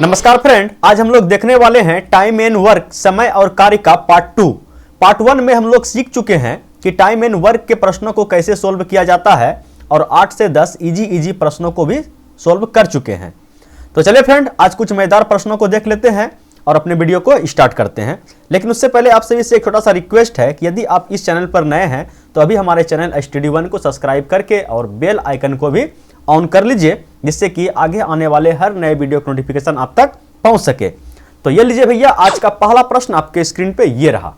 नमस्कार फ्रेंड, आज हम लोग देखने वाले हैं टाइम एंड वर्क, समय और कार्य का पार्ट 2। पार्ट 1 में हम लोग सीख चुके हैं कि टाइम एंड वर्क के प्रश्नों को कैसे सोल्व किया जाता है और 8 से 10 इजी प्रश्नों को भी सोल्व कर चुके हैं। तो चलिए फ्रेंड, आज कुछ मजेदार प्रश्नों को देख लेते हैं और अपने वीडियो को स्टार्ट करते हैं। लेकिन उससे पहले आप सभी से एक छोटा सा रिक्वेस्ट है कि यदि आप इस चैनल पर नए हैं तो अभी हमारे चैनल स्टडी वन को सब्सक्राइब करके और बेल आइकन को भी ऑन कर लीजिए, जिससे कि आगे आने वाले हर नए वीडियो का नोटिफिकेशन आप तक पहुंच सके। तो ये लीजिए भैया, आज का पहला प्रश्न आपके स्क्रीन पे ये रहा।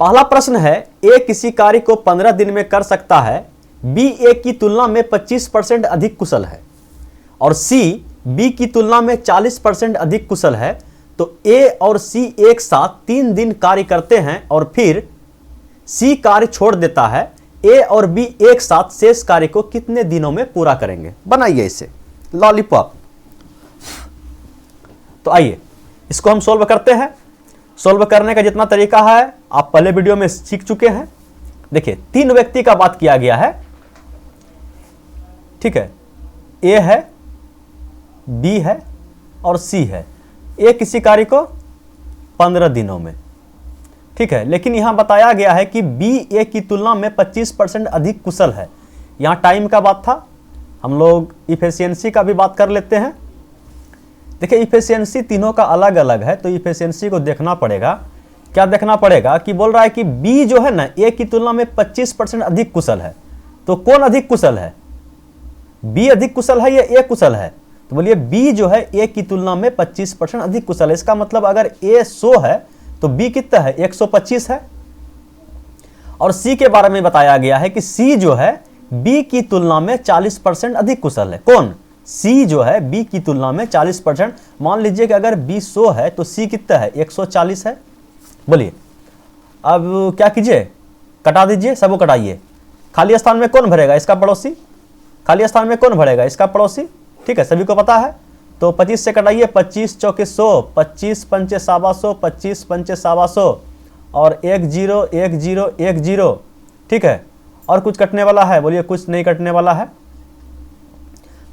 पहला प्रश्न है, ए किसी कार्य को 15 दिन में कर सकता है, बी ए की तुलना में 25% अधिक कुशल है और सी बी की तुलना में 40% अधिक कुशल है। तो ए और सी एक साथ 3 दिन कार्य करते हैं और फिर सी कार्य छोड़ देता है। ए और बी एक साथ शेष कार्य को कितने दिनों में पूरा करेंगे? बनाइए इसे लॉलीपॉप। तो आइए इसको हम सोल्व करते हैं। सोल्व करने का जितना तरीका है आप पहले वीडियो में सीख चुके हैं। देखिए, 3 व्यक्ति का बात किया गया है, ठीक है। ए है, बी है और सी है। ए किसी कार्य को 15 दिनों में, ठीक है। लेकिन यहां बताया गया है कि बी ए की तुलना में 25% अधिक कुशल है। यहां टाइम का बात था, हम लोग इफिशियंसी का भी बात कर लेते हैं। देखिए, इफिशियंसी तीनों का अलग अलग है, तो इफिशियंसी को देखना पड़ेगा। क्या देखना पड़ेगा कि बोल रहा है कि बी जो है ना, ए की तुलना में 25% अधिक कुशल है। तो कौन अधिक कुशल है? बी अधिक कुशल है या ए कुशल है? तो बोलिए बी जो है ए की तुलना में 25% अधिक कुशल है। इसका मतलब अगर ए 100 है तो बी कितना है? 125 है। और सी के बारे में बताया गया है कि सी जो है बी की तुलना में 40% अधिक कुशल है। कौन? सी जो है बी की तुलना में 40%। मान लीजिए कि अगर बी 100 है तो सी कितना है? 140 है। बोलिए अब क्या कीजिए, कटा दीजिए, सबको कटाइए। खाली स्थान में कौन भरेगा? इसका पड़ोसी। खाली स्थान में कौन भरेगा? इसका पड़ोसी, ठीक है, सभी को पता है। तो 25 से कटाइए, 25 चौके 100, 25 पंचे 125, 25 पंचे 125 और 1 0 1 0 1 0, ठीक है। और कुछ कटने वाला है? बोलिए कुछ नहीं कटने वाला है।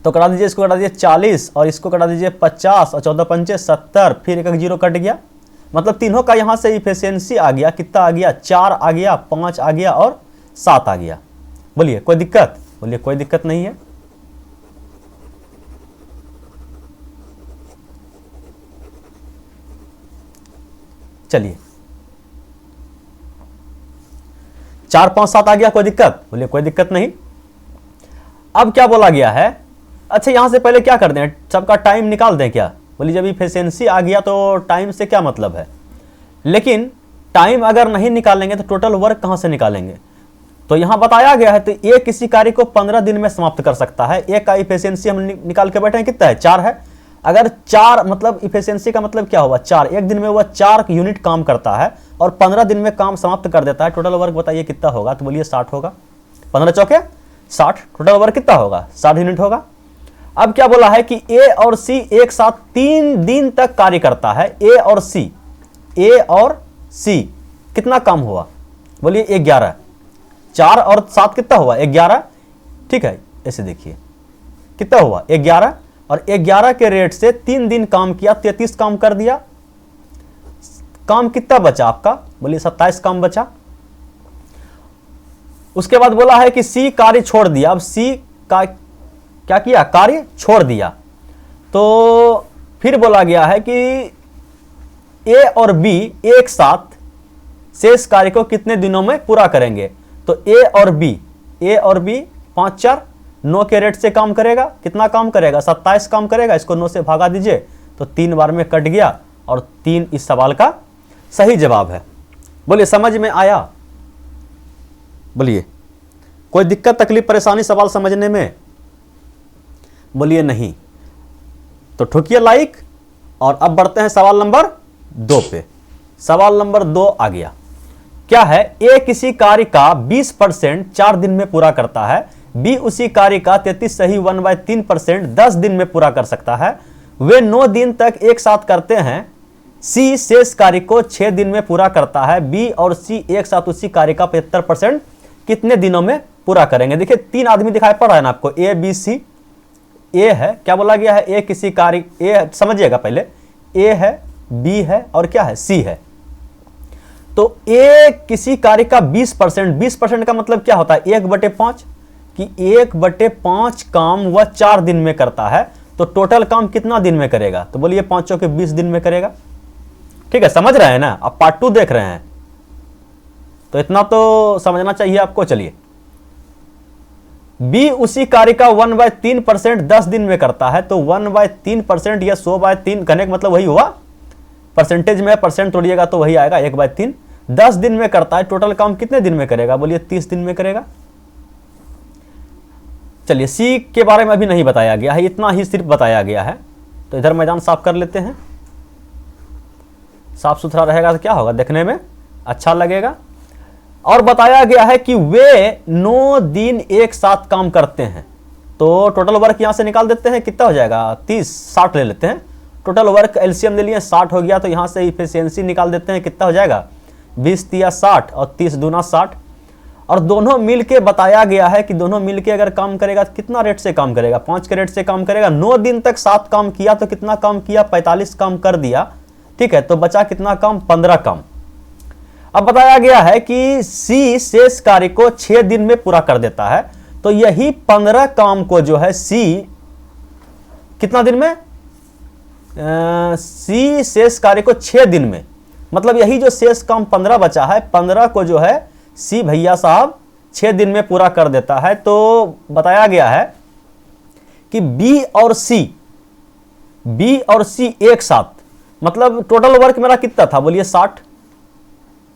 तो कटा दीजिए, इसको कटा दीजिए 40 और इसको कटा दीजिए 50 और 14 पंचे 70, फिर 1 0 कट गया। मतलब तीनों का यहां से इफिशियंसी आ गया, कितना आ गया? 4 आ गया, 5 आ गया और 7 आ गया। बोलिए कोई दिक्कत? बोलिए कोई दिक्कत नहीं है। चलिए 4 5 7 आ गया, कोई दिक्कत? बोलिए कोई दिक्कत नहीं। अब क्या बोला गया है? अच्छा, यहां से पहले क्या कर दें, सबका टाइम निकाल दें क्या? बोलिए जब इफिशियंसी आ गया तो टाइम से क्या मतलब है। लेकिन टाइम अगर नहीं निकालेंगे तो टोटल वर्क कहां से निकालेंगे? तो यहां बताया गया है तो ए किसी कार्य को 15 दिन में समाप्त कर सकता है। ए का इफिशियंसी हम निकाल के बैठे हैं, कितना है? 4 है। अगर 4 मतलब इफिशियंसी का मतलब क्या हुआ? 4। एक दिन में वह 4 यूनिट काम करता है और 15 दिन में काम समाप्त कर देता है। टोटल वर्क बताइए कितना होगा? तो बोलिए 60 होगा। 15 चौके 60, टोटल वर्क कितना होगा? 60 यूनिट होगा। अब क्या बोला है कि ए और सी एक साथ 3 दिन तक कार्य करता है। ए और सी कितना काम हुआ? बोलिए 11। 4 और 7 कितना हुआ? 11, ठीक है। ऐसे देखिए कितना हुआ? 11 और 11 के रेट से 3 दिन काम किया, 33 काम कर दिया। काम कितना बचा आपका? बोलिए 27 काम बचा। उसके बाद बोला है कि सी कार्य छोड़ दिया। अब सी का क्या किया? कार्य छोड़ दिया। तो फिर बोला गया है कि ए और बी एक साथ शेष कार्य को कितने दिनों में पूरा करेंगे? तो ए और बी 5 4 9 के रेट से काम करेगा। कितना काम करेगा? 27 काम करेगा। इसको 9 से भागा दीजिए तो 3 बार में कट गया और 3 इस सवाल का सही जवाब है। बोलिए समझ में आया? बोलिए कोई दिक्कत तकलीफ परेशानी सवाल समझने में? बोलिए नहीं। तो ठोकिए लाइक और अब बढ़ते हैं सवाल नंबर 2 पे। सवाल नंबर 2 आ गया। क्या है? ए किसी कार्य का 20% 4 दिन में पूरा करता है। बी उसी कार्य का 33 सही 1/3% 10 दिन में पूरा कर सकता है। वे 9 दिन तक एक साथ करते हैं। सी शेष कार्य को 6 दिन में पूरा करता है। बी और सी एक साथ उसी कार्य का 75% कितने दिनों में पूरा करेंगे? देखिए 3 आदमी दिखाई पड़ रहा है ना आपको, ए बी सी। ए है, क्या बोला गया है, ए किसी कार्य, ए समझिएगा पहले, ए है, बी है और क्या है, सी है। तो ए किसी कार्य का 20%, 20% का मतलब क्या होता है, 1/5, कि 1/5 काम वह 4 दिन में करता है, तो टोटल काम कितना दिन में करेगा, तो बोलिए 5 चौके 20 दिन में करेगा। ठीक है, समझ रहे हैं ना, आप पार्ट 2 देख रहे हैं तो इतना तो समझना चाहिए आपको। चलिए, बी उसी कार्य का 1/3% 10 दिन में करता है, तो 1/3% या 100/3 करने का मतलब वही हुआ, परसेंटेज में परसेंट तोड़िएगा तो वही आएगा 1/3। 10 दिन में करता है, टोटल काम कितने दिन में करेगा, बोलिए 30 दिन में करेगा। चलिए, सी के बारे में अभी नहीं बताया गया है, इतना ही सिर्फ बताया गया है। तो इधर मैदान साफ कर लेते हैं, साफ सुथरा रहेगा तो क्या होगा, देखने में अच्छा लगेगा। और बताया गया है कि वे 9 दिन एक साथ काम करते हैं, तो टोटल वर्क यहां से निकाल देते हैं, कितना हो जाएगा, 30, 60 ले लेते हैं। टोटल वर्क एलसीएम ले लिए, 60 हो गया, तो यहां से इफिशियंसी निकाल देते हैं, कितना हो जाएगा, 20 तिया 60 और 30 दूना 60। और दोनों मिलके बताया गया है कि दोनों मिलके अगर काम करेगा तो कितना रेट से काम करेगा, 5 के रेट से काम करेगा। 9 दिन तक 7 काम किया तो कितना काम किया, 45 काम कर दिया। ठीक है, तो बचा कितना काम, 15 काम। अब बताया गया है कि सी शेष कार्य को 6 दिन में पूरा कर देता है, तो यही 15 काम को जो है सी कितना दिन में, सी शेष कार्य को 6 दिन में, मतलब यही जो शेष काम 15 बचा है, 15 को जो है सी भैया साहब 6 दिन में पूरा कर देता है। तो बताया गया है कि बी और सी एक साथ, मतलब टोटल वर्क मेरा कितना था, बोलिए 60।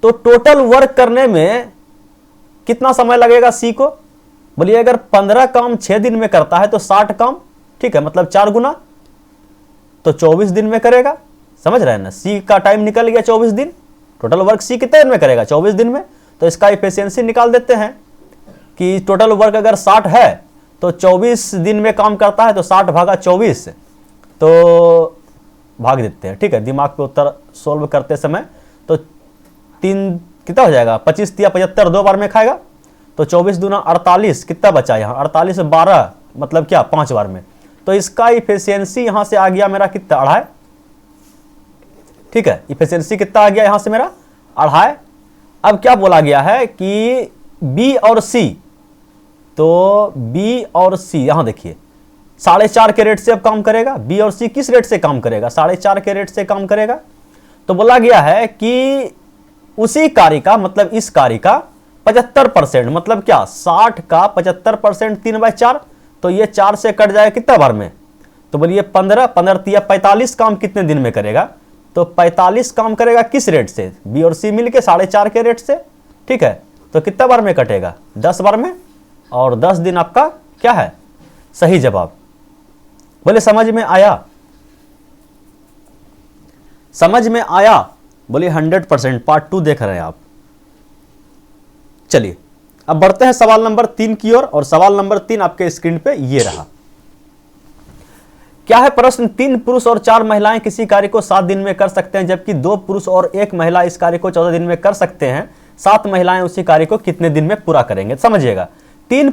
तो टोटल वर्क करने में कितना समय लगेगा सी को, बोलिए अगर 15 काम 6 दिन में करता है तो 60 काम, ठीक है, मतलब 4 गुना, तो 24 दिन में करेगा। समझ रहे हैं ना, सी का टाइम निकल गया 24 दिन, टोटल वर्क सी कितने दिन में करेगा, 24 दिन में। तो इसका इफिशियंसी निकाल देते हैं कि टोटल वर्क अगर 60 है तो 24 दिन में काम करता है, तो 60 भागा 24, तो भाग देते हैं। ठीक है, दिमाग पे उत्तर सोल्व करते समय तो 3 कितना हो जाएगा, 25 या 75 2 बार में खाएगा, तो 24 दूना 48, कितना बचा यहाँ, 48 12, मतलब क्या 5 बार में। तो इसका इफिशियंसी यहां से आ गया मेरा कितना, 2.5। ठीक है, इफिशियंसी कितना आ गया यहां से मेरा, 2.5। अब क्या बोला गया है कि बी और सी, तो बी और सी यहां देखिए 4.5 के रेट से अब काम करेगा। बी और सी किस रेट से काम करेगा, 4.5 के रेट से काम करेगा। तो बोला गया है कि उसी कार्य का, मतलब इस कार्य का 75%, मतलब क्या 60 का 75%, 3/4, तो ये 4 से कट जाएगा कितना बार में, तो बोलिए 15, 15 तिया 45 काम कितने दिन में करेगा, तो 45 काम करेगा किस रेट से, बी और सी मिलके 4.5 के रेट से। ठीक है, तो कितना बार में कटेगा, 10 बार में, और 10 दिन आपका क्या है, सही जवाब। बोले समझ में आया, समझ में आया, बोलिए 100%। पार्ट 2 देख रहे हैं आप। चलिए अब बढ़ते हैं सवाल नंबर 3 की ओर, और सवाल नंबर 3 आपके स्क्रीन पे ये रहा। क्या है प्रश्न, 3 पुरुष और 4 महिलाएं किसी कार्य को 7 दिन में कर सकते हैं, जबकि 2 पुरुष और 1 महिला इस कार्य को 14 दिन में कर सकते हैं। 7 महिलाएं उसी कार्य को कितने दिन में पूरा करेंगे। समझिएगा, 3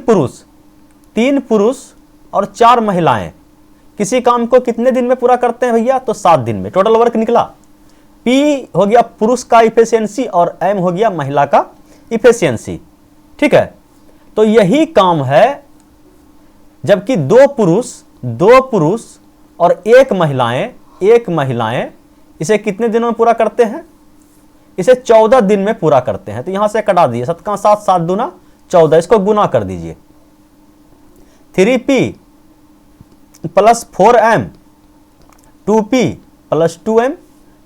पुरुष और 4 महिलाएं किसी काम को कितने दिन में पूरा करते हैं भैया, तो 7 दिन में। टोटल वर्क निकला, P हो गया पुरुष का इफिशियंसी और M हो गया महिला का इफिशियंसी। ठीक है, तो यही काम है, जबकि 2 पुरुष और 1 महिलाएं इसे कितने दिनों में पूरा करते हैं, इसे 14 दिन में पूरा करते हैं। तो यहां से कटा दीजिए, 7 का 7, 7 दूना 14, इसको गुना कर दीजिए। 3P plus 4M, 2P plus 2M।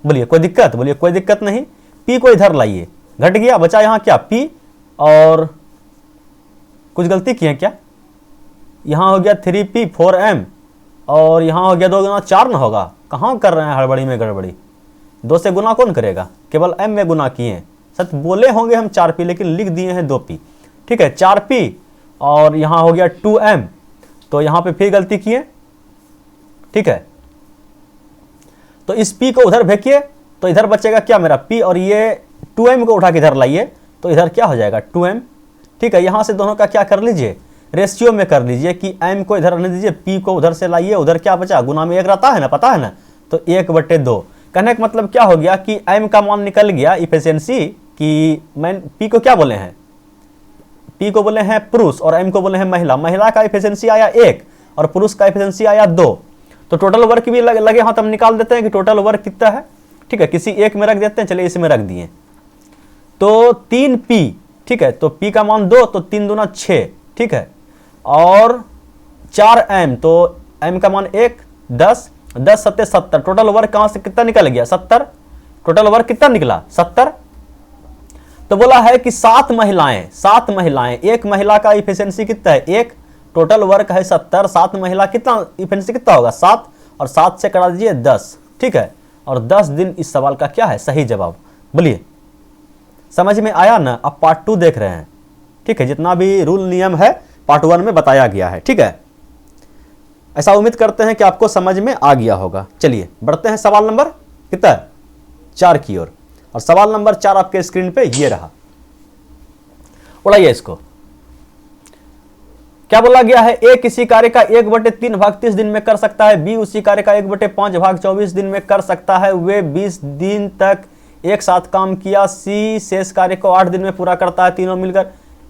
बोलिए कोई दिक्कत, बोलिए कोई दिक्कत नहीं। P को इधर लाइए, घट गया, बचा यहां क्या P, और कुछ गलती की है क्या, यहां हो गया 3P 4M, और यहां हो गया 2 गुना 4 ना होगा, कहां कर रहे हैं हड़बड़ी में गड़बड़ी, 2 से गुना कौन करेगा, केवल M में गुना किए। सच बोले होंगे हम 4P, लेकिन लिख दिए हैं 2P। ठीक है, 4P और यहां हो गया 2M, तो यहां पे फिर गलती किए। ठीक है, तो इस P को उधर फेंकिए, तो इधर बचेगा क्या मेरा P, और ये 2M को उठा के इधर लाइए, तो इधर क्या हो जाएगा 2M। ठीक है, यहां से दोनों का क्या कर लीजिए, रेशियो में कर लीजिए कि m को इधर रहने दीजिए, p को उधर से लाइए, उधर क्या बचा, गुना में 1 रहता है ना, पता है ना, तो 1/2। कहने का मतलब क्या हो गया कि m का मान निकल गया इफिशियंसी कि p को क्या बोले हैं, p को बोले हैं पुरुष और m को बोले हैं महिला। महिला का इफिशियंसी आया 1 और पुरुष का इफिशियंसी आया 2। तो टोटल वर्क भी लगे हाथ हम निकाल देते हैं कि टोटल वर्क कितना है। ठीक है, किसी एक में रख देते हैं, चलिए इसमें रख दिए तो 3p। ठीक है, तो p का मान 2 तो 3 दूना 6। ठीक है, और 4m तो m का मान 1, 10, 10 7 70। टोटल वर्क कहां से कितना निकल गया, 70। टोटल वर्क कितना निकला, 70। तो बोला है कि 7 महिलाएं, एक महिला का इफिशियंसी कितना है, 1। टोटल वर्क है 70, 7 महिला कितना इफिशियंसी कितना होगा, 7, और 7 से करा दीजिए 10। ठीक है, और 10 दिन इस सवाल का क्या है सही जवाब। बोलिए समझ में आया ना। अब पार्ट 2 देख रहे हैं। ठीक है, जितना भी रूल नियम है पार्ट 1 में बताया गया है। ठीक है, ऐसा उम्मीद करते हैं कि आपको समझ में आ गया होगा। चलिए बढ़ते हैं सवाल नंबर कितना है, 4 की ओर। और सवाल नंबर 4 आपके स्क्रीन पे ये रहा, उड़ाइए इसको। क्या बोला गया है, ए किसी कार्य का 1/3 भाग 30 दिन में कर सकता है, बी उसी कार्य का 1/5 भाग 24 दिन में कर सकता है, वे 20 दिन तक एक साथ काम किया, सी शेष कार्य को 8 दिन में पूरा करता है, तीनों मिलकर।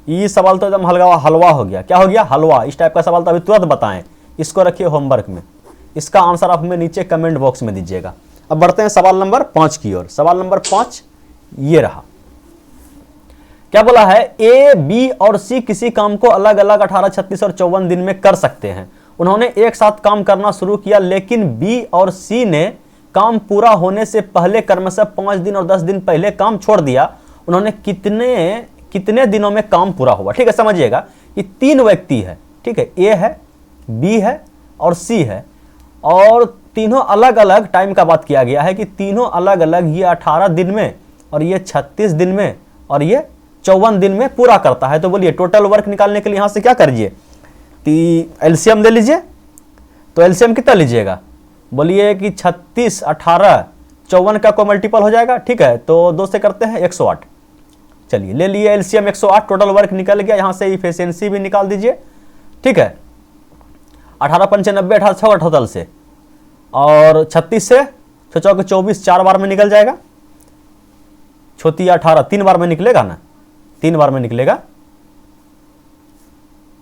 ये सवाल तो एकदम हलवा हो गया। क्या हो गया, हलवा। इस टाइप का सवाल तो अभी तुरंत बताएं, इसको रखिए होमवर्क में। इसका आंसर आप हमें नीचे कमेंट बॉक्स में दीजिएगा। अब बढ़ते हैं सवाल नंबर 5 की ओर। सवाल नंबर 5 ये रहा। क्या बोला है, ए, बी और सी किसी काम को अलग अलग 18, 36 और 54 दिन में कर सकते हैं। उन्होंने एक साथ काम करना शुरू किया, लेकिन बी और सी ने काम पूरा होने से पहले क्रमशः 5 दिन और 10 दिन पहले काम छोड़ दिया। उन्होंने कितने दिनों में काम पूरा हुआ। ठीक है, समझिएगा कि 3 व्यक्ति है। ठीक है, ए है, बी है और सी है, और तीनों अलग अलग टाइम का बात किया गया है कि तीनों अलग अलग, ये 18 दिन में और ये 36 दिन में और ये 54 दिन में पूरा करता है। तो बोलिए टोटल वर्क निकालने के लिए यहां से क्या करिए, एलसीएम ले लीजिए। तो एलसीएम कितना लीजिएगा, बोलिए कि 36, 18, 54 का कोई मल्टीपल हो जाएगा। ठीक है, तो 2 से करते हैं 108। चलिए ले लिए एलसीएम 108, टोटल वर्क निकल गया। यहां से इफिशियंसी भी निकाल दीजिए। ठीक है, 18 95 18 6 टोटल से, और 36 से 6 24 4 बार में निकल जाएगा। छोटी 18 3 बार में निकलेगा ना, 3 बार में निकलेगा।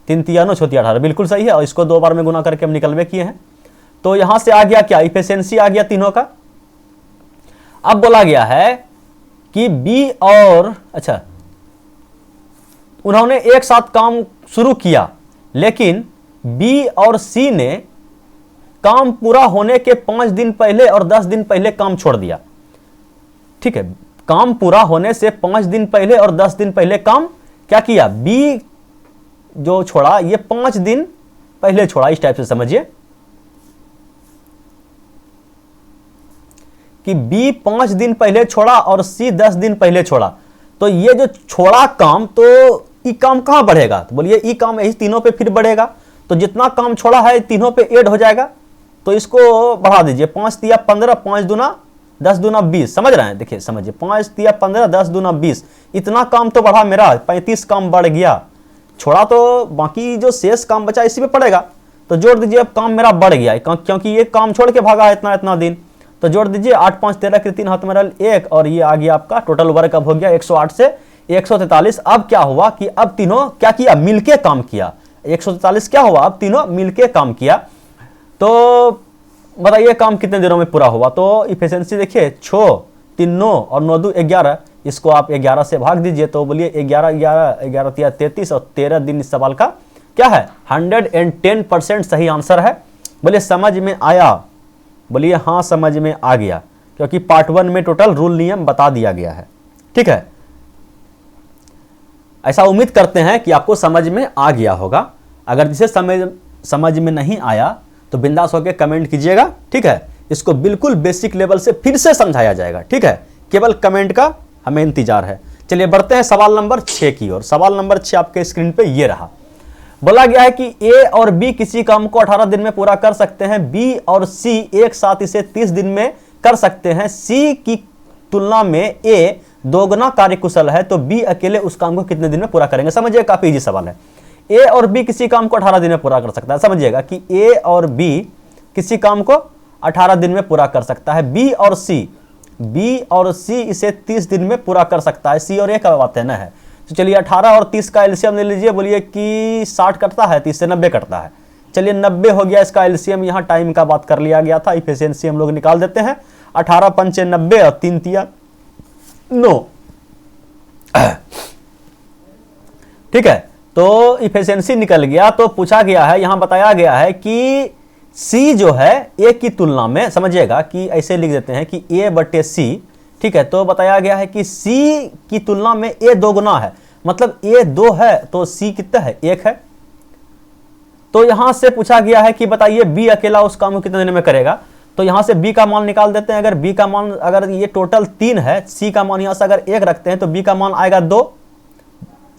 3 तिया 9 छोटी 18 बिल्कुल सही है, और इसको 2 बार में गुना करके हम निकलवे किए हैं। तो यहां से आ गया क्या, इफिशियंसी आ गया तीनों का। अब बोला गया है कि बी और, अच्छा, उन्होंने एक साथ काम शुरू किया, लेकिन बी और सी ने काम पूरा होने के 5 दिन पहले और 10 दिन पहले काम छोड़ दिया। ठीक है, काम पूरा होने से 5 दिन पहले और 10 दिन पहले काम क्या किया, बी जो छोड़ा ये 5 दिन पहले छोड़ा। इस टाइप से समझिए कि बी 5 दिन पहले छोड़ा और सी 10 दिन पहले छोड़ा। तो ये जो छोड़ा काम, तो ई काम कहां बढ़ेगा, तो बोलिए ई काम यही तीनों पे फिर बढ़ेगा। तो जितना काम छोड़ा है तीनों पे ऐड हो जाएगा। तो इसको बढ़ा दीजिए, 5 तिया 15, 5 दूना 10 दूना 20। समझ रहे हैं, देखिए समझिए, 5 तिया 15, 10 दूना 20। इतना काम तो बढ़ा मेरा, 35 काम बढ़ गया। छोड़ा तो बाकी जो शेष काम बचा इसी पे पड़ेगा। तो जोड़ दीजिए, अब काम मेरा बढ़ गया क्योंकि ये काम छोड़ के भागा है इतना दिन। तो जोड़ दीजिए, 8 5 13 के 3 हाथ में रल 1, और ये आ गया आपका टोटल वर्क अब हो गया 108 से 143। अब क्या हुआ कि अब तीनों क्या किया, मिलके काम किया। 143 क्या हुआ, अब तीनों मिलके काम किया। तो बताइए काम कितने दिनों में पूरा हुआ। तो इफिशियंसी देखिए, 6 3 9 और 9 2 11। इसको आप 11 से भाग दीजिए, तो बोलिए 11 11 11 तिया 33 और 13 दिन। इस सवाल का क्या है, 110% सही आंसर है। बोलिए समझ में आया, बोलिए हाँ समझ में आ गया, क्योंकि पार्ट 1 में टोटल रूल नियम बता दिया गया है। ठीक है, ऐसा उम्मीद करते हैं कि आपको समझ में आ गया होगा। अगर जिसे समझ में नहीं आया तो बिंदास होकर कमेंट कीजिएगा। ठीक है, इसको बिल्कुल बेसिक लेवल से फिर से समझाया जाएगा। ठीक है, केवल कमेंट का हमें इंतजार है। चलिए बढ़ते हैं सवाल नंबर 6 की ओर। सवाल नंबर 6 आपके स्क्रीन पे ये रहा। बोला गया है कि ए और बी किसी काम को 18 दिन में पूरा कर सकते हैं, बी और सी एक साथ इसे 30 दिन में कर सकते हैं। सी की तुलना में ए दोगुना कार्यकुशल है, तो बी अकेले उस काम को कितने दिन में पूरा करेंगे। समझिए काफी इजी सवाल है। ए और बी किसी काम को 18 दिन में पूरा कर सकता है। समझिएगा कि ए और बी किसी काम को 18 दिन में पूरा कर सकता है। बी और सी इसे 30 दिन में पूरा कर सकता है। सी और ए का बात है ना है। तो चलिए 18 और 30 का एलसीएम ले लीजिए। बोलिए कि 60 कटता है, 30 से 90 कटता है। चलिए 90 हो गया इसका एलसीएम। यहाँ टाइम का बात कर लिया गया था, इफिशियंसी हम लोग निकाल देते हैं। 18 पंचे 90 और 3 तिया 9। ठीक है, तो इफिशियंसी निकल गया। तो पूछा गया है, यहां बताया गया है कि सी जो है ए की तुलना में, समझिएगा कि ऐसे लिख देते हैं कि ए बटे सी। ठीक है, तो बताया गया है कि सी की तुलना में ए 2 गुना है, मतलब ए 2 है तो सी कितना है, 1 है। तो यहां से पूछा गया है कि बताइए बी अकेला उस काम को कितने दिन में करेगा। तो यहां से बी का मान निकाल देते हैं। अगर बी का मान, अगर ये टोटल 3 है, सी का मान यहां से अगर 1 रखते हैं तो बी का मान आएगा 2।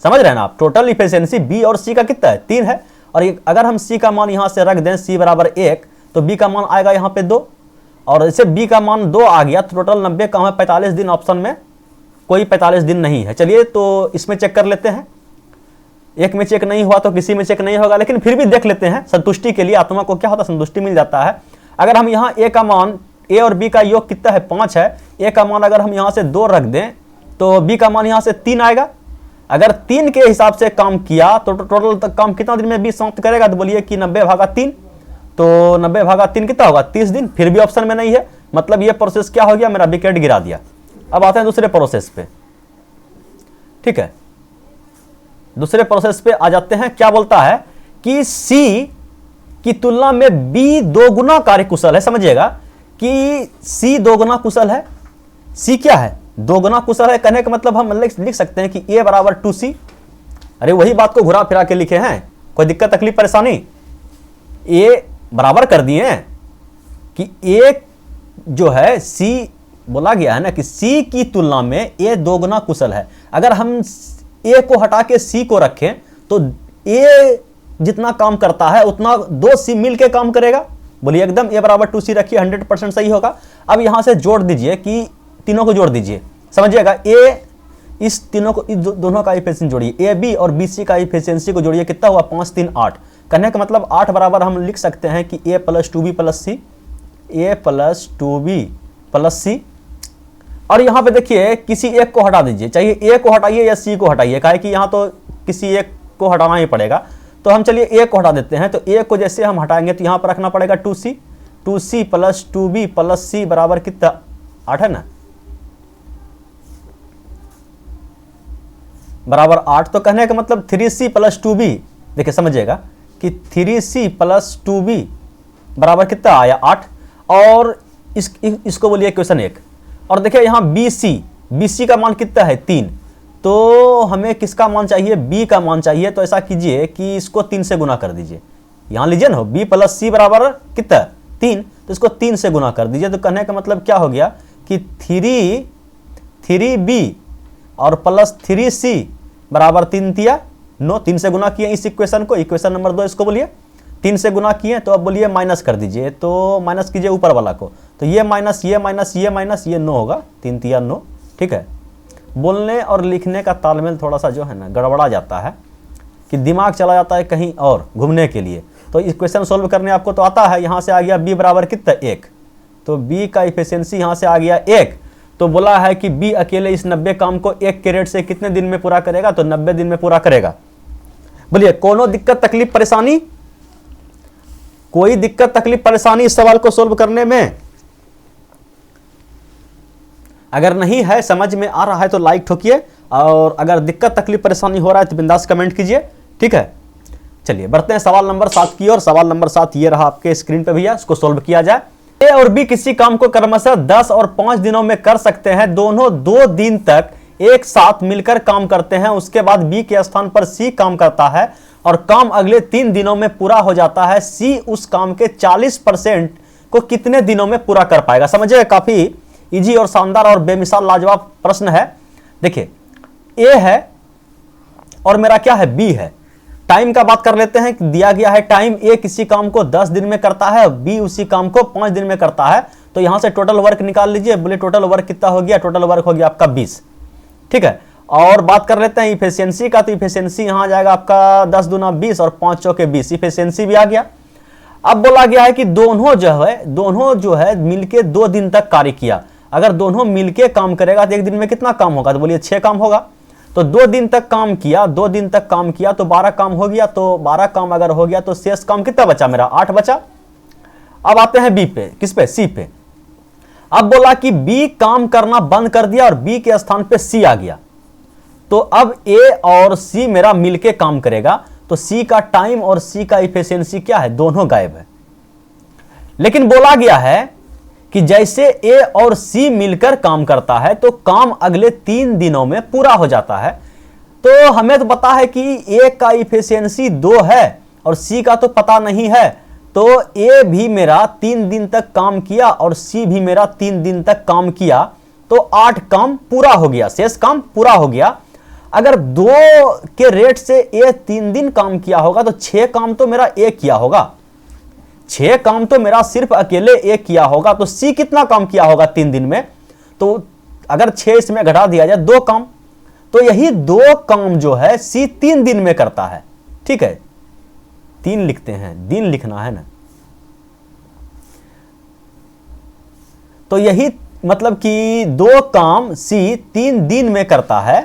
समझ रहे हैं ना आप, टोटल इफिशियंसी बी और सी का कितना है, 3 है। और अगर हम सी का मान यहां से रख दें, सी बराबर 1, तो बी का मान आएगा यहां पे 2। और इसे बी का मान 2 आ गया तो टोटल 90 कम है, 45 दिन। ऑप्शन में कोई 45 दिन नहीं है। चलिए तो इसमें चेक कर लेते हैं। एक में चेक नहीं हुआ तो किसी में चेक नहीं होगा, लेकिन फिर भी देख लेते हैं संतुष्टि के लिए। आत्मा को क्या होता है, संतुष्टि मिल जाता है। अगर हम यहाँ ए का मान, ए और बी का योग कितना है, 5 है। ए का मान अगर हम यहाँ से 2 रख दें तो बी का मान यहाँ से 3 आएगा। अगर 3 के हिसाब से काम किया तो टोटल तक काम कितना दिन में बी समाप्त करेगा, तो बोलिए कि 90/3। तो 90/3 कितना होगा, 30 दिन। फिर भी ऑप्शन में नहीं है, मतलब ये प्रोसेस क्या हो गया, मेरा विकेट गिरा दिया। अब आते हैं दूसरे प्रोसेस पे। ठीक है, दूसरे प्रोसेस पे आ जाते हैं। क्या बोलता है कि सी की तुलना में बी 2 गुना कार्यकुशल है। समझिएगा कि सी 2 गुना कुशल है। सी क्या है, 2 गुना कुशल है। कहने का मतलब हम लिख सकते हैं कि ए बराबर 2c। अरे वही बात को घुरा फिरा के लिखे हैं, कोई दिक्कत तकलीफ परेशानी। ए बराबर कर दिए हैं कि ए जो है, सी बोला गया है ना कि सी की तुलना में ए 2 गुना कुशल है। अगर हम ए को हटा के सी को रखें तो ए जितना काम करता है उतना 2 सी मिल के काम करेगा। बोलिए एकदम ए बराबर 2c रखिए, 100% सही होगा। अब यहां से जोड़ दीजिए कि तीनों को जोड़ दीजिए। समझिएगा, ए इस तीनों को, इस दोनों का इफिशियंसी जोड़िए, ए बी और बी सी का इफिशियंसी को जोड़िए। कितना हुआ, 5 3 8। कहने का मतलब 8 बराबर हम लिख सकते हैं कि ए प्लस 2b प्लस सी, ए प्लस 2b प्लस सी। और यहां पे देखिए किसी एक को हटा दीजिए, चाहिए ए को हटाइए या सी को हटाइए, काहे कि यहां तो किसी एक को हटाना ही पड़ेगा। तो हम चलिए ए को हटा देते हैं। तो ए को जैसे हम हटाएंगे तो यहां पर रखना पड़ेगा 2c प्लस 2b प्लस सी बराबर कितना, 8 है ना, बराबर 8। तो कहने का मतलब 3c प्लस 2b, देखिए समझिएगा कि 3c प्लस 2b बराबर कितना आया, 8। और इसको बोलिए क्वेश्चन 1। और देखिए यहाँ BC का मान कितना है, 3। तो हमें किसका मान चाहिए, B का मान चाहिए। तो ऐसा कीजिए कि इसको 3 से गुना कर दीजिए। यहाँ लीजिए ना, B प्लस सी बराबर कितना, 3। तो इसको 3 से गुना कर दीजिए। तो कहने का मतलब क्या हो गया कि 3b और प्लस 3c बराबर 3 तिया 9। 3 से गुना किए इस इक्वेशन को, इक्वेशन नंबर 2 इसको बोलिए। 3 से गुना किए तो अब बोलिए माइनस कर दीजिए। तो माइनस कीजिए ऊपर वाला को, तो ये माइनस ये माइनस ये माइनस ये 9 होगा, 3 तिया 9। ठीक है, बोलने और लिखने का तालमेल थोड़ा सा जो है ना गड़बड़ा जाता है, कि दिमाग चला जाता है कहीं और घूमने के लिए। तो इक्वेशन सोल्व करने आपको तो आता है। यहाँ से आ गया b बराबर कितना, 1। तो b का इफिशियंसी यहाँ से आ गया 1। तो बोला है कि b अकेले इस 90 काम को 1 के रेट से कितने दिन में पूरा करेगा, तो 90 दिन में पूरा करेगा। बोलिए कोनो दिक्कत तकलीफ परेशानी, कोई दिक्कत तकलीफ परेशानी इस सवाल को सोल्व करने में? अगर नहीं है, समझ में आ रहा है तो लाइक ठोकिए, और अगर दिक्कत तकलीफ परेशानी हो रहा है तो बिंदास कमेंट कीजिए। ठीक है, चलिए बढ़ते हैं सवाल नंबर 7 की ओर। सवाल नंबर 7 ये रहा आपके स्क्रीन पे भैया, इसको सोल्व किया जाए। ए और बी किसी काम को क्रमशः 10 और 5 दिनों में कर सकते हैं। दोनों 2 दिन तक एक साथ मिलकर काम करते हैं। उसके बाद बी के स्थान पर सी काम करता है और काम अगले 3 दिनों में पूरा हो जाता है। सी उस काम के 40% को कितने दिनों में पूरा कर पाएगा? समझिए, काफी इजी और शानदार और बेमिसाल लाजवाब प्रश्न है। देखिए, ए है और मेरा क्या है, बी है। टाइम का बात कर लेते हैं। दिया गया है टाइम, ए किसी काम को 10 दिन में करता है, बी उसी काम को 5 दिन में करता है। तो यहां से टोटल वर्क निकाल लीजिए। बोले टोटल वर्क कितना हो गया, टोटल वर्क हो गया आपका 20। ठीक है, और बात कर लेते हैं इफिशियंसी का, तो इफिशियंसी यहाँ जाएगा आपका 10 दूना 20 और 5 चौके 20, इफिशियंसी भी आ गया। अब बोला गया है कि दोनों जो है मिलके 2 दिन तक कार्य किया। अगर दोनों मिलके काम करेगा तो एक दिन में कितना काम होगा, तो बोलिए 6 काम होगा। तो 2 दिन तक काम किया, 2 दिन तक काम किया तो 12 काम हो गया। तो 12 काम अगर हो गया तो शेष काम कितना बचा, मेरा 8 बचा। अब आते हैं बी पे, किस पे, सी पे। अब बोला कि बी काम करना बंद कर दिया और बी के स्थान पे सी आ गया। तो अब ए और सी मेरा मिलके काम करेगा, तो सी का टाइम और सी का इफिशियंसी क्या है, दोनों गायब है। लेकिन बोला गया है कि जैसे ए और सी मिलकर काम करता है तो काम अगले 3 दिनों में पूरा हो जाता है। तो हमें तो पता है कि ए का इफिशियंसी 2 है और सी का तो पता नहीं है। तो ए भी मेरा 3 दिन तक काम किया और सी भी मेरा 3 दिन तक काम किया, तो 8 काम पूरा हो गया, शेष काम पूरा हो गया। अगर 2 के रेट से ए 3 दिन काम किया होगा तो 6 काम तो मेरा ए किया होगा, 6 काम तो मेरा सिर्फ अकेले ए किया होगा। तो सी कितना काम किया होगा 3 दिन में, तो अगर 6 इसमें घटा दिया जाए 2 काम, तो यही 2 काम जो है सी 3 दिन में करता है। ठीक है, 3 लिखते हैं, दिन लिखना है ना। तो यही मतलब कि 2 काम सी 3 दिन में करता है।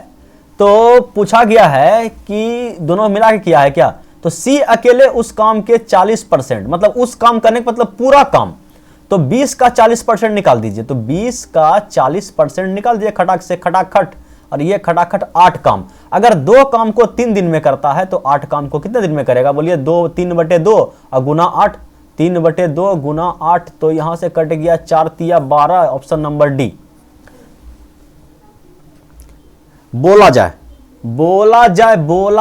तो पूछा गया है कि दोनों मिला के किया है क्या, तो सी अकेले उस काम के 40%, मतलब उस काम करने का मतलब पूरा काम, तो 20 का 40% निकाल दीजिए। तो 20 का 40% निकाल दीजिए खटाक से खटाखट, और ये खटाखट 8 काम। अगर 2 काम को 3 दिन में करता है तो 8 काम को कितने दिन में करेगा, बोलिए 3/2 और गुना 8, 3/2 गुना 8, तो यहां से कट गया 4 तिया 12, ऑप्शन नंबर डी। बोला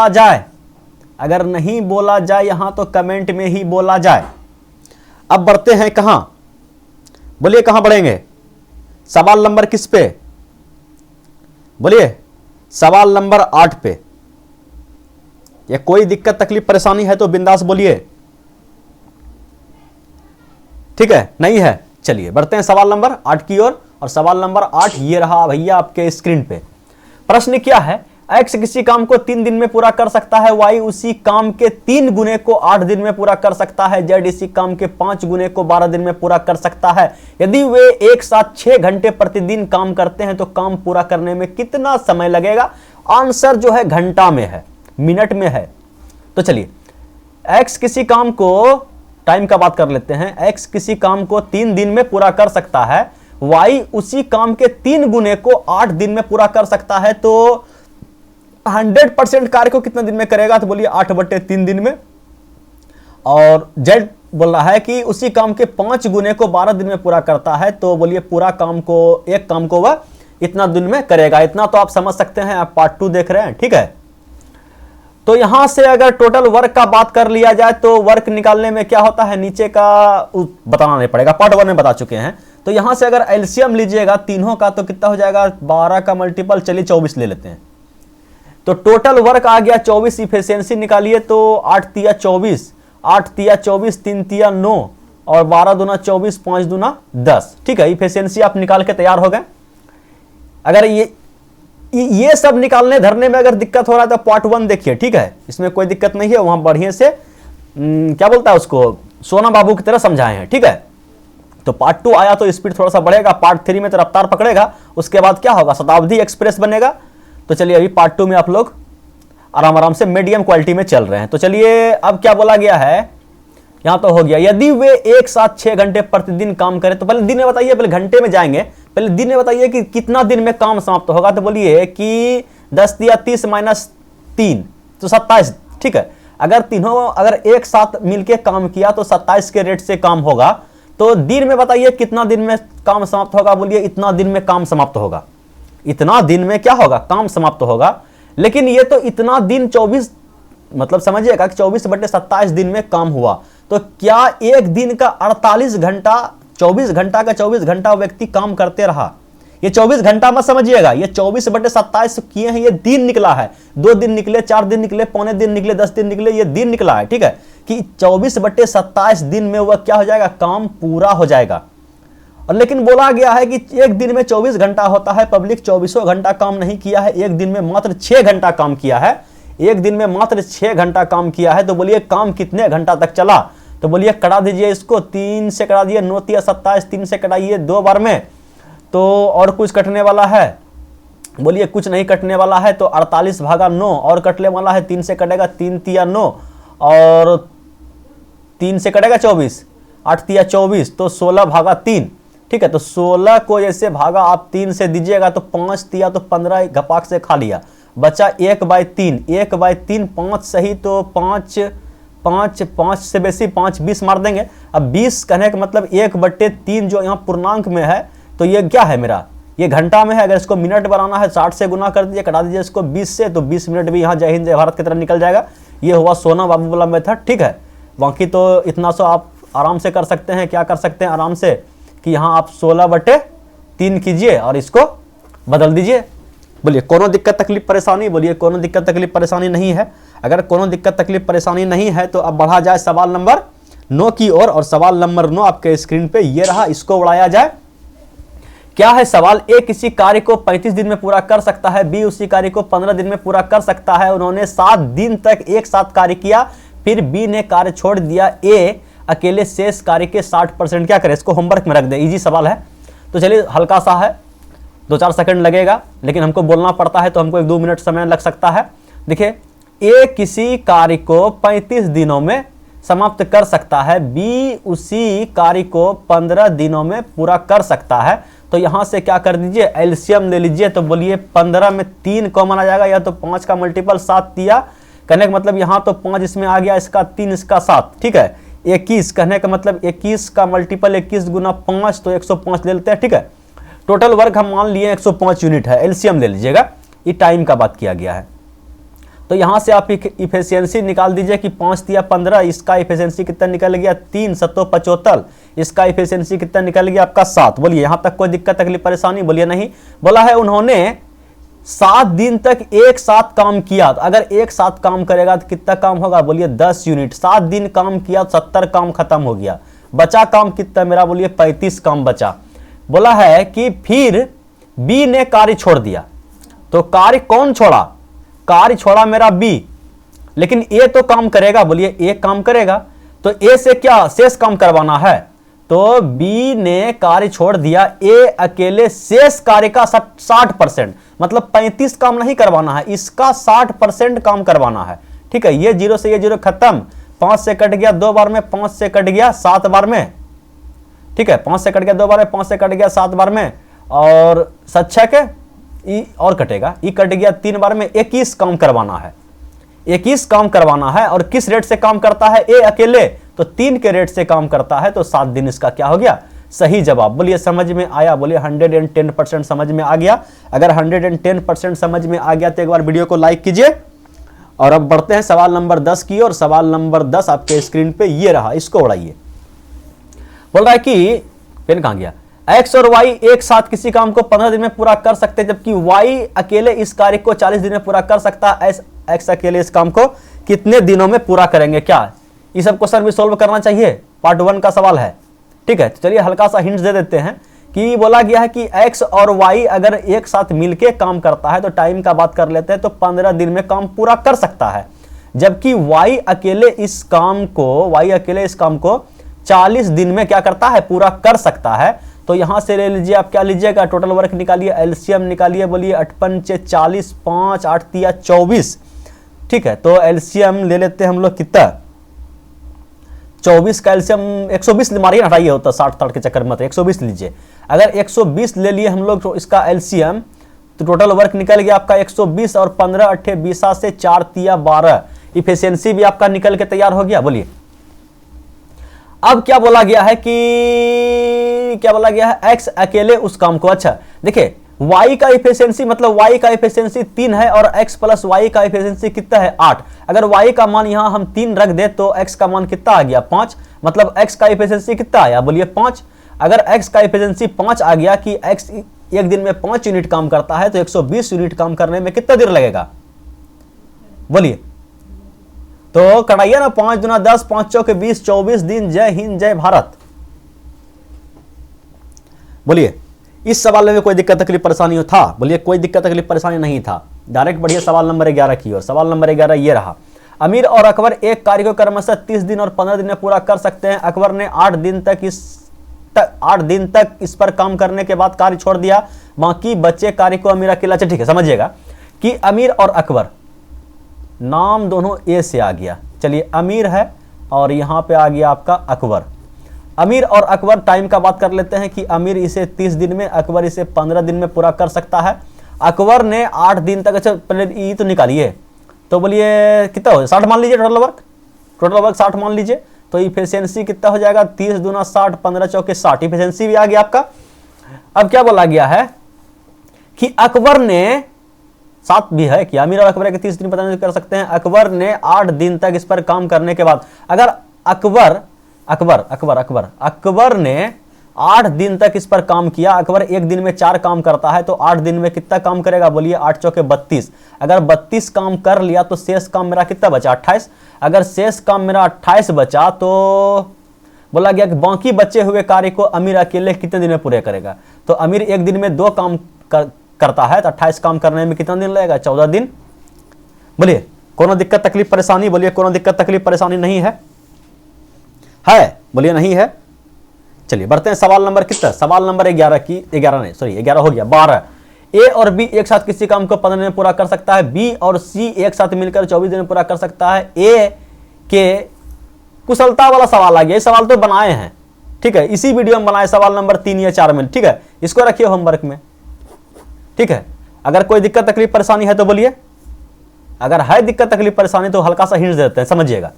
जाए, अगर नहीं बोला जाए यहां तो कमेंट में ही बोला जाए। अब बढ़ते हैं कहां, बोलिए कहां बढ़ेंगे, सवाल नंबर किस पे, बोलिए सवाल नंबर 8 पे। या कोई दिक्कत तकलीफ परेशानी है तो बिंदास बोलिए, ठीक है, नहीं है चलिए बढ़ते हैं सवाल नंबर 8 की ओर। और सवाल नंबर 8 ये रहा भैया आपके स्क्रीन पे। प्रश्न क्या है, एक्स किसी काम को 3 दिन में पूरा कर सकता है, वाई उसी काम के 3 गुने को 8 दिन में पूरा कर सकता है, जेड इसी काम के 5 गुने को 12 दिन में पूरा कर सकता है। यदि वे एक साथ 6 घंटे प्रतिदिन काम करते हैं तो काम पूरा करने में कितना समय लगेगा। आंसर जो है घंटा में है, मिनट में है। तो चलिए एक्स किसी काम को, टाइम का बात कर लेते हैं, एक्स किसी काम को 3 दिन में पूरा कर सकता है, वाई उसी काम के 3 गुने को 8 दिन में पूरा कर सकता है। तो 100% कार्य को कितने दिन में करेगा, तो बोलिए 8/3 दिन में। और जेड बोल रहा है कि उसी काम के 5 गुने को 12 दिन में पूरा करता है, तो बोलिए पूरा काम को, एक काम को वह इतना दिन में करेगा। इतना तो आप समझ सकते हैं, आप पार्ट 2 देख रहे हैं, ठीक है। तो यहां से अगर टोटल वर्क का बात कर लिया जाए तो वर्क निकालने में क्या होता है, नीचे का बताना नहीं पड़ेगा, पार्ट 1 में बता चुके हैं। तो यहां से अगर एलसीएम लीजिएगा तीनों का तो कितना हो जाएगा, 12 का मल्टीपल, चलिए 24 ले लेते हैं। तो टोटल वर्क आ गया 24, इफिशियंसी निकालिए तो 8 तिया 24, 8 तिया 24, 3 तिया 9 और 12 दूना 24, 5 दूना 10। ठीक है, इफिशियंसी आप निकाल के तैयार हो गए। अगर ये सब निकालने धरने में अगर दिक्कत हो रहा है तो पार्ट 1 देखिए, ठीक है, इसमें कोई दिक्कत नहीं है। वहां बढ़िया से क्या बोलता है उसको, सोना बाबू की तरह समझाए हैं, ठीक है। तो पार्ट 2 आया तो स्पीड थोड़ा सा बढ़ेगा, पार्ट 3 में तो रफ्तार पकड़ेगा, उसके बाद क्या होगा, शताब्दी एक्सप्रेस बनेगा। तो चलिए अभी पार्ट 2 में आप लोग आराम आराम से मीडियम क्वालिटी में चल रहे हैं। तो चलिए अब क्या बोला गया है, यहां तो हो गया, यदि वे एक साथ 6 घंटे प्रतिदिन काम करें, तो पहले दिन में बताइए, पहले घंटे में जाएंगे, पहले दिन में बताइए कि कितना दिन में काम समाप्त होगा। तो बोलिए कि 10 या 30 माइनस 3 तो 27, ठीक है। अगर तीनों अगर एक साथ मिलके काम किया तो 27 के रेट से काम होगा। तो दिन में बताइए कितना दिन में काम समाप्त होगा, बोलिए इतना दिन में काम समाप्त होगा, इतना दिन में क्या होगा, काम समाप्त होगा। लेकिन ये तो इतना दिन 24, मतलब समझिएगा कि 24/27 दिन में काम हुआ। तो क्या एक दिन का 48 घंटा, 24 घंटा का 24 घंटा व्यक्ति काम करते रहा। ये 24 घंटा मत समझिएगा, ये 24/27 किए हैं, ये दिन निकला है। 2 दिन निकले, 4 दिन निकले, पौने दिन निकले, 10 दिन निकले, ये दिन निकला है, ठीक है। कि 24/27 दिन में वह क्या हो जाएगा, काम पूरा हो जाएगा। और लेकिन बोला गया है कि एक दिन में 24 घंटा होता है, पब्लिक 24 घंटा काम नहीं किया है, एक दिन में मात्र 6 घंटा काम किया है, एक दिन में मात्र 6 घंटा काम किया है। तो बोलिए काम कितने घंटा तक चला? तो बोलिए कटा दीजिए इसको, 3 से कटा दिए, 9 तिया 27, 3 से कटाइए 2 बार में। तो और कुछ कटने वाला है? बोलिए कुछ नहीं कटने वाला है। तो 48 भागा 9 और कटने वाला है, 3 से कटेगा, 3 तिया 9 और 3 से कटेगा 24, 8 तिया 24, तो 16 भागा 3। ठीक है, तो 16 को जैसे भागा आप 3 से दीजिएगा तो 5 तिया तो 15 घपाक से खा लिया, बचा 1/3, 1/3 5 सही, तो 5 से बेसी 5 20 मार देंगे। अब 20 कहने का मतलब 1/3 जो यहाँ पूर्णांक में है, तो ये क्या है मेरा, ये घंटा में है। अगर इसको मिनट बनाना है 60 से गुना कर दीजिए, कटा दीजिए इसको 20 से, तो 20 मिनट भी यहाँ जय हिंद जय भारत की तरह निकल जाएगा। ये हुआ सोना बाबू वाला मेथड। ठीक है, बाकी तो इतना सो आप आराम से कर सकते हैं। क्या कर सकते हैं आराम से कि यहाँ आप 16/3 कीजिए और इसको बदल दीजिए। बोलिए कोनो दिक्कत तकलीफ परेशानी? बोलिए कोनो दिक्कत तकलीफ परेशानी नहीं है। अगर कोनो दिक्कत तकलीफ परेशानी नहीं है तो अब बढ़ा जाए सवाल नंबर 9 की ओर। और सवाल नंबर 9 आपके स्क्रीन पे ये रहा, इसको उड़ाया जाए। क्या है सवाल? ए किसी कार्य को 35 दिन में पूरा कर सकता है, बी उसी कार्य को 15 दिन में पूरा कर सकता है। उन्होंने 7 दिन तक एक साथ कार्य किया, फिर बी ने कार्य छोड़ दिया, ए अकेले शेष कार्य के 60% क्या करे? इसको होमवर्क में रख दे, इजी सवाल है। तो चलिए हल्का सा है, 2-4 सेकंड लगेगा, लेकिन हमको बोलना पड़ता है तो हमको 1-2 मिनट समय लग सकता है। देखिए, ए किसी कार्य को 35 दिनों में समाप्त कर सकता है, बी उसी कार्य को 15 दिनों में पूरा कर सकता है। तो यहां से क्या कर दीजिए, एलसीएम ले लीजिए। तो बोलिए 15 में 3 कॉमन आ जाएगा, या तो 5 का मल्टीपल 7 दिया, कहने का मतलब यहाँ तो 5 इसमें आ गया, इसका 3, इसका 7। ठीक है, 21 कहने का मतलब 21 का मल्टीपल 21 गुना 5, तो 105 ले लेते हैं। ठीक है, टोटल वर्क हम मान लिए 105 यूनिट है, एलसीएम ले लीजिएगा। ये टाइम का बात किया गया है। तो यहां से आप इफिशियंसी निकाल दीजिए कि 5 तिया 15, इसका इफिशियंसी कितना निकल गया 3 7 75, इसका इफिशियंसी कितना निकल गया आपका 7। बोलिए यहां तक कोई दिक्कत तकलीफ परेशानी? बोलिए नहीं। बोला है उन्होंने 7 दिन तक एक साथ काम किया। तो अगर एक साथ काम करेगा तो कितना काम होगा? बोलिए 10 यूनिट। 7 दिन काम किया, 70 काम खत्म हो गया, बचा काम कितना मेरा? बोलिए 35 काम बचा। बोला है कि फिर बी ने कार्य छोड़ दिया। तो कार्य कौन छोड़ा? कार्य छोड़ा मेरा बी, लेकिन ए तो काम करेगा। बोलिए ए काम करेगा, तो ए से क्या शेष काम करवाना है? तो बी ने कार्य छोड़ दिया, ए अकेले शेष कार्य का 60%, मतलब 35 काम नहीं करवाना है, इसका 60% काम करवाना है। ठीक है, ये 0 से ये 0 खत्म, 5 से कट गया 2 बार में, 5 से कट गया 7 बार में। ठीक है, 5 से कट गया 2 बार में, 5 से कट गया 7 बार में, और 7 ई और कटेगा, ई कट गया 3 बार में। 21 काम करवाना है, 21 काम करवाना है। और किस रेट से काम करता है? ए अकेले, तो 3 के रेट से काम करता है। तो 7 दिन इसका क्या हो गया? सही जवाब। बोलिए समझ में आया? बोलिए 110% समझ में आ गया। अगर 110% समझ में आ गया तो एक बार वीडियो को लाइक कीजिए। और अब बढ़ते हैं सवाल नंबर 10 की ओर। सवाल नंबर 10 आपके स्क्रीन पे ये रहा, इसको उड़ाइए। बोल रहा है कि पेन कहां गया? एक्स और वाई एक साथ किसी काम को 15 दिन में पूरा कर सकते हैं, जबकि वाई अकेले इस कार्य को 40 दिन में पूरा कर सकता है। एक्स अकेले इस काम को कितने दिनों में पूरा करेंगे? क्या ये सब क्वेश्चन भी सोल्व करना चाहिए? पार्ट 1 का सवाल है। ठीक है, तो चलिए हल्का सा हिंट दे देते हैं कि बोला गया है कि एक्स और वाई अगर एक साथ मिलके काम करता है, तो टाइम का बात कर लेते हैं, तो 15 दिन में काम पूरा कर सकता है। जबकि वाई अकेले इस काम को 40 दिन में क्या करता है? पूरा कर सकता है। तो यहां से ले लीजिए, आप क्या लीजिएगा? टोटल वर्क निकालिए, एलसीएम निकालिए। बोलिए 58 40, 5 8 तिया 24। ठीक है, तो एलसीएम ले लेते हैं हम लोग कितना? 24 का एलसीएम 120 मारिए, हटाइए, होता 60 के चक्कर में, 120 लीजिए। अगर 120 ले लिए हम लोग तो इसका एलसीएम, तो टोटल वर्क निकल गया आपका 120 और 15 8 20 से 4 तिया 12। इफिशियंसी भी आपका निकल के तैयार हो गया। बोलिए अब क्या बोला गया है एक्स अकेले उस काम को, अच्छा देखिए y का इफिशियंसी मतलब y का इफिशियंसी 3 है और x प्लस y का इफिशियंसी कितना है? 8। अगर y का मान यहां हम 3 रख दे तो x का मान कितना आ गया? 5। मतलब x का इफिशियंसी कितना आया? बोलिए 5। अगर x का इफिशियंसी 5 आ गया कि x एक दिन में 5 यूनिट काम करता है, तो 120 यूनिट काम करने में कितना देर लगेगा? बोलिए, तो कटाइए ना, 5 दूना 10, 5 चौके 20, 24 दिन। जय हिंद जय भारत। बोलिए इस सवाल में कोई दिक्कत तकलीफ परेशानी था? बोलिए कोई दिक्कत तकलीफ परेशानी नहीं था। डायरेक्ट बढ़िए सवाल नंबर 11 की ओर। सवाल नंबर 11 ये रहा, अमीर और अकबर एक कार्य को क्रमशः 30 दिन और 15 दिन में पूरा कर सकते हैं। अकबर ने 8 दिन तक इस पर काम करने के बाद कार्य छोड़ दिया, बाकी बच्चे कार्य को अमीर अकेला। ठीक है, समझिएगा कि अमीर और अकबर, नाम दोनों ए से आ गया। चलिए अमीर है और यहां पे आ गया आपका अकबर। अमीर और अकबर टाइम का बात कर लेते हैं कि अमीर इसे 30 दिन में, अकबर इसे 15 दिन में पूरा कर सकता है। अकबर ने 8 दिन तक, अच्छा पहले ये तो निकालिए, तो बोलिए कितना हो, 60 मान लीजिए टोटल वर्क 60 मान लीजिए। तो इफिशियंसी कितना हो जाएगा, 30 दूना 60, 15 चौके 60, इफिशियंसी भी आ गया आपका। अब क्या बोला गया है कि अकबर ने, 7 भी है कि अमीर और अकबर के 30 दिन पता नहीं कर सकते हैं। अकबर ने 8 दिन तक इस पर काम करने के बाद, अगर अकबर ने 8 दिन तक इस पर काम किया, अकबर एक दिन में 4 काम करता है, तो 8 दिन में कितना काम करेगा, बोलिए 8 चौके 32। अगर 32 काम कर लिया तो शेष काम मेरा कितना बचा, 28। अगर शेष काम मेरा 28 बचा तो बोला गया कि बाकी बचे हुए कार्य को अमीर अकेले कितने दिन में पूरे करेगा। तो अमीर एक दिन में 2 काम करता है, तो 28 काम करने में कितना दिन लगेगा, 14 दिन। बोलिए कोनो दिक्कत तकलीफ परेशानी, बोलिए कोनो दिक्कत तकलीफ परेशानी नहीं है? बोलिए नहीं है। चलिए बढ़ते हैं सवाल नंबर कितना, सवाल नंबर 11 की, 11 नहीं सॉरी 11 हो गया, 12। ए और बी एक साथ किसी काम को 15 दिन में पूरा कर सकता है। बी और सी एक साथ मिलकर 24 दिन में पूरा कर सकता है। ए के कुशलता वाला सवाल आ गया, ये सवाल तो बनाए हैं, ठीक है, इसी वीडियो में बनाए, सवाल नंबर 3 या 4 में, ठीक है, इसको रखिए होमवर्क में, ठीक है। अगर कोई दिक्कत तकलीफ परेशानी है तो बोलिए, अगर है दिक्कत तकलीफ परेशानी तो हल्का सा हिंट देते हैं, समझिएगा।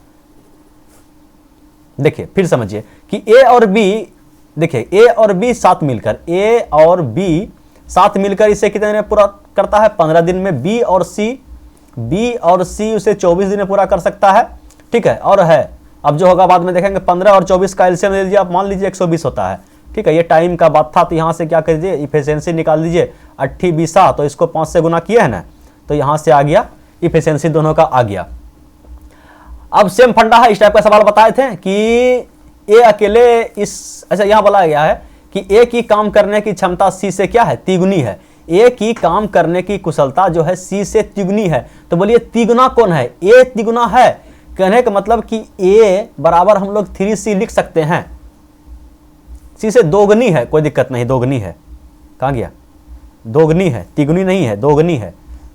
देखिए फिर समझिए कि ए और बी, देखिए ए और बी साथ मिलकर, ए और बी साथ मिलकर इसे कितने दिन में पूरा करता है, 15 दिन में। बी और सी उसे 24 दिन में पूरा कर सकता है, ठीक है। और है, अब जो होगा बाद में देखेंगे, 15 और 24 का एलसीएम ले लीजिए आप, मान लीजिए 120 होता है, ठीक है। ये टाइम का बात था, तो यहां से क्या कर दीजिए, इफिशियंसी निकाल दीजिए, 8 20, तो इसको 5 से गुना किया है ना, तो यहां से आ गया इफिशियंसी दोनों का आ गया। अब सेम फंडा है, इस टाइप का सवाल बताए थे कि ए अकेले इस, अच्छा यहां बोला गया है कि ए की काम करने की क्षमता सी से क्या है, तिगुनी है। ए की काम करने की कुशलता जो है सी से तिगुनी है। तो बोलिए तिगुना कौन है, ए तिगुना है। कहने का मतलब कि ए बराबर हम लोग 3c लिख सकते हैं, सी से दोगुनी है, कोई दिक्कत नहीं, दोगुनी है, कहां गया, दोगुनी है, तिगुनी नहीं है, दोगुनी है।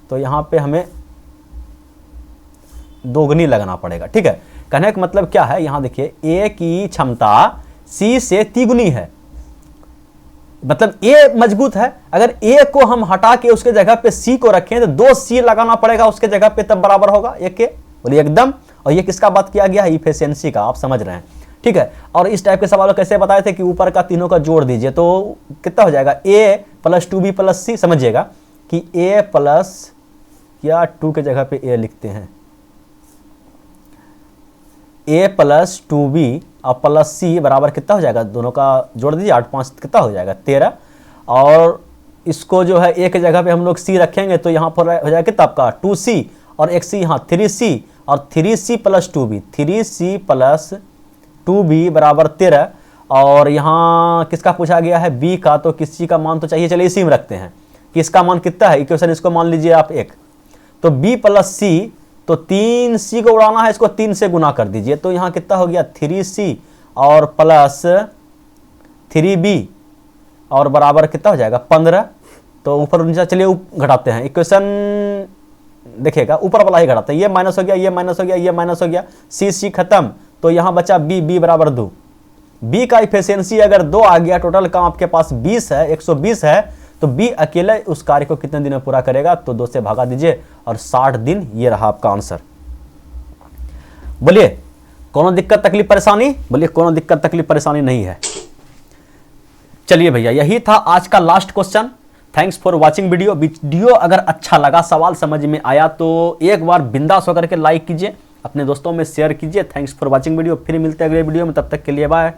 तो यहां पे हमें दोगुनी लगाना पड़ेगा, ठीक है। कहने का मतलब क्या है, यहां देखिए ए की क्षमता सी से तिगुनी है, मतलब ए मजबूत है। अगर ए को हम हटा के उसके जगह पे सी को रखें तो 2c लगाना पड़ेगा उसके जगह पे, तब बराबर होगा एक के, बोलिए एकदम। और ये किसका बात किया गया है, इफिशियंसी का, आप समझ रहे हैं, ठीक है। और इस टाइप के सवालों कैसे बताए थे कि ऊपर का तीनों का जोड़ दीजिए तो कितना हो जाएगा, a + 2b + c। समझिएगा कि a प्लस या 2 के जगह पे a लिखते हैं, a + 2b और +c बराबर कितना हो जाएगा, दोनों का जोड़ दीजिए, 8 5 कितना हो जाएगा, 13। और इसको जो है एक जगह पे हम लोग c रखेंगे तो यहाँ पर हो जाएगा कितना आपका 2c, और एक c यहाँ 3c, और 3c + 2b, 3c + 2b बराबर 13। और यहाँ किसका पूछा गया है, b का, तो किसी का मान तो चाहिए, चलिए इसी में रखते हैं कि इसका मान कितना है, इक्वेशन इसको मान लीजिए आप 1। तो b + c, तो 3c को उड़ाना है, इसको 3 से गुना कर दीजिए, तो यहाँ कितना हो गया 3c और प्लस 3b और बराबर कितना हो जाएगा 15। तो ऊपर नीचे चलिए घटाते हैं, इक्वेशन देखिएगा ऊपर वाला ही घटाते हैं, ये माइनस हो गया, ये माइनस हो गया, ये माइनस हो गया, c खत्म, तो यहाँ बचा b बराबर 2। b का इफिशियंसी अगर 2 आ गया, टोटल काम आपके पास 20 है, 120 है, तो b अकेले उस कार्य को कितने दिन में पूरा करेगा, तो 2 से भागा दीजिए और 60 दिन, ये रहा आपका आंसर। बोलिए कोनो दिक्कत तकलीफ परेशानी, बोलिए कोनो दिक्कत तकलीफ परेशानी नहीं है। चलिए भैया यही था आज का last question. Thanks for watching video अगर अच्छा लगा, सवाल समझ में आया तो एक बार बिंदास होकर के लाइक कीजिए, अपने दोस्तों में शेयर कीजिए। थैंक्स फॉर वाचिंग वीडियो, फिर मिलते हैं अगले वीडियो में, तब तक के लिए बाय।